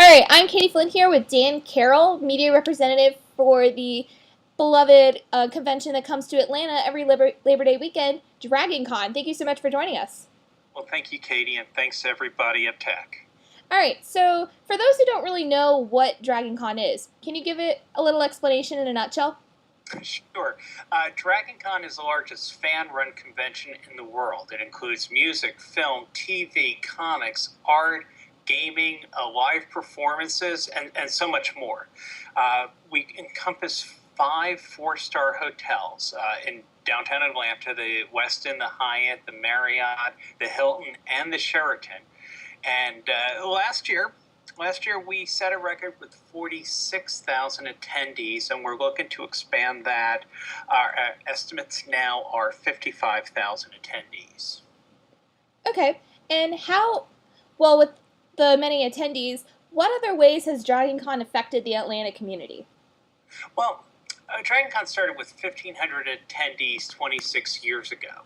right, I'm Katie Flynn here with Dan Carroll, media representative for the beloved convention that comes to Atlanta every Labor Day weekend, Dragon Con. Thank you so much for joining us. Well, thank you, Katie, and thanks to everybody at Tech. All right, so for those who don't really know what Dragon Con is, can you give it a little explanation in a nutshell? Sure. DragonCon is the largest fan-run convention in the world. It includes music, film, TV, comics, art, gaming, live performances, and so much more. We encompass five four-star hotels in downtown Atlanta: the Westin, the Hyatt, the Marriott, the Hilton, and the Sheraton. And last year we set a record with 46,000 attendees, and we're looking to expand that. Our estimates now are 55,000 attendees. Okay, and well, with the many attendees, what other ways has Dragon Con affected the Atlanta community? Well, DragonCon started with 1,500 attendees 26 years ago.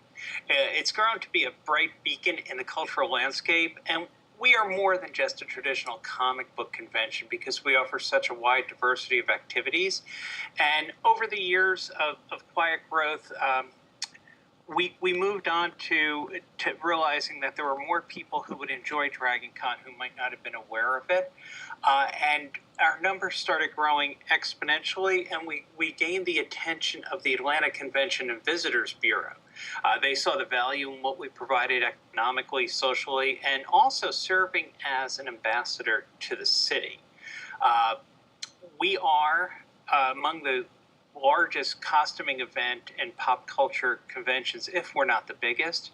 It's grown to be a bright beacon in the cultural landscape, and we are more than just a traditional comic book convention because we offer such a wide diversity of activities. And over the years of quiet growth, we moved on to realizing that there were more people who would enjoy DragonCon who might not have been aware of it. And our numbers started growing exponentially, and we gained the attention of the Atlanta Convention and Visitors Bureau. They saw the value in what we provided economically, socially, and also serving as an ambassador to the city. We are among the largest costuming event and pop culture conventions, if we're not the biggest.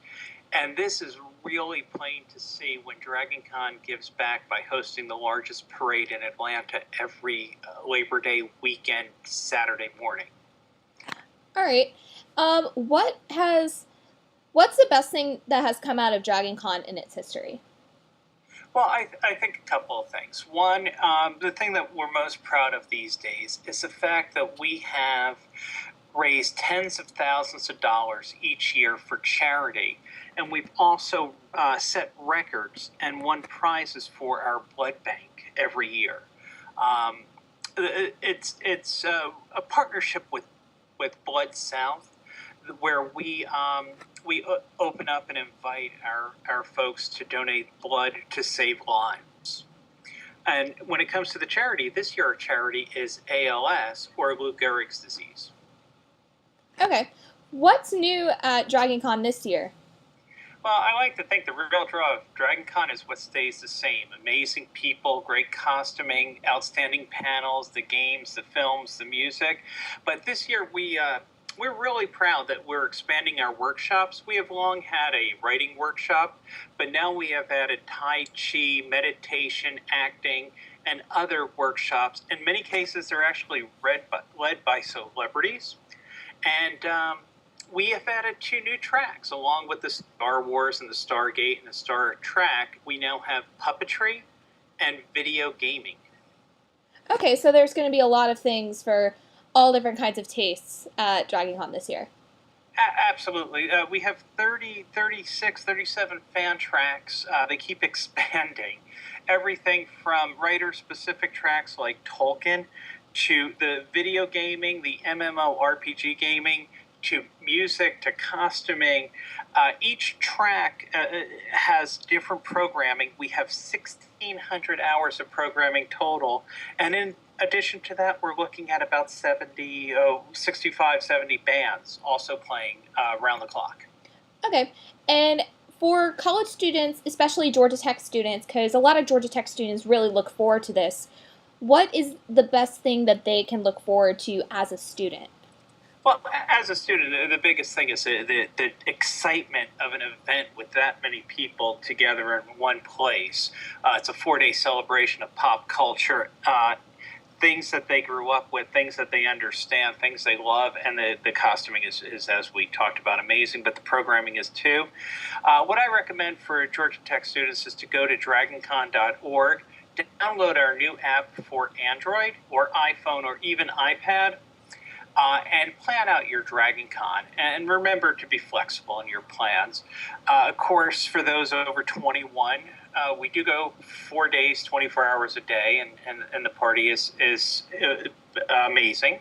And this is really plain to see when DragonCon gives back by hosting the largest parade in Atlanta every Labor Day weekend, Saturday morning. All right, what's the best thing that has come out of Dragon Con in its history? Well, I think a couple of things. One, the thing that we're most proud of these days is the fact that we have raised tens of thousands of dollars each year for charity. And we've also set records and won prizes for our blood bank every year. It's a partnership with Blood South, where we open up and invite our folks to donate blood to save lives. And when it comes to the charity, this year our charity is ALS, or Lou Gehrig's disease. Okay, what's new at Dragon Con this year? Well, I like to think the real draw of DragonCon is what stays the same. Amazing people, great costuming, outstanding panels, the games, the films, the music. But this year we're really proud that we're expanding our workshops. We have long had a writing workshop, but now we have added Tai Chi, meditation, acting, and other workshops. In many cases, they're actually led by celebrities. And we have added 2 new tracks, along with the Star Wars and the Stargate and the Star Trek. We now have puppetry and video gaming. Okay, so there's going to be a lot of things for all different kinds of tastes at Dragon Con this year. Absolutely. We have 30, 36, 37 fan tracks. They keep expanding. Everything from writer-specific tracks like Tolkien to the video gaming, the MMORPG gaming, to music, to costuming. Each track has different programming. We have 1,600 hours of programming total. And in addition to that, we're looking at about 65, 70 bands also playing around the clock. Okay, and for college students, especially Georgia Tech students, because a lot of Georgia Tech students really look forward to this, what is the best thing that they can look forward to as a student? Well, as a student, the biggest thing is the excitement of an event with that many people together in one place. It's a 4-day celebration of pop culture, things that they grew up with, things that they understand, things they love, and the costuming is, as we talked about, amazing, but the programming is too. What I recommend for Georgia Tech students is to go to dragoncon.org, download our new app for Android or iPhone or even iPad, and plan out your DragonCon. And remember to be flexible in your plans. Of course, for those over 21, We do go 4 days, 24 hours a day, and the party is amazing.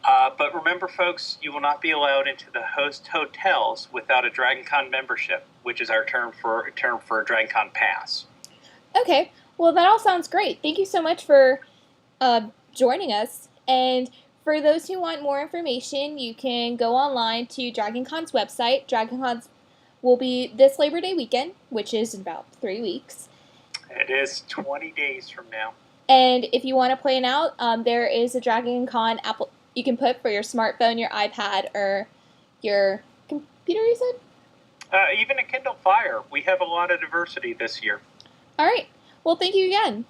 But remember, folks, you will not be allowed into the host hotels without a DragonCon membership, which is our term for a DragonCon pass. Okay, well, that all sounds great. Thank you so much for joining us. And for those who want more information, you can go online to DragonCon's website. DragonCon's will be this Labor Day weekend, which is in about 3 weeks. It is 20 days from now. And if you want to plan out, there is a DragonCon app you can put for your smartphone, your iPad, or your computer, you said? Even a Kindle Fire. We have a lot of diversity this year. All right. Well, thank you again.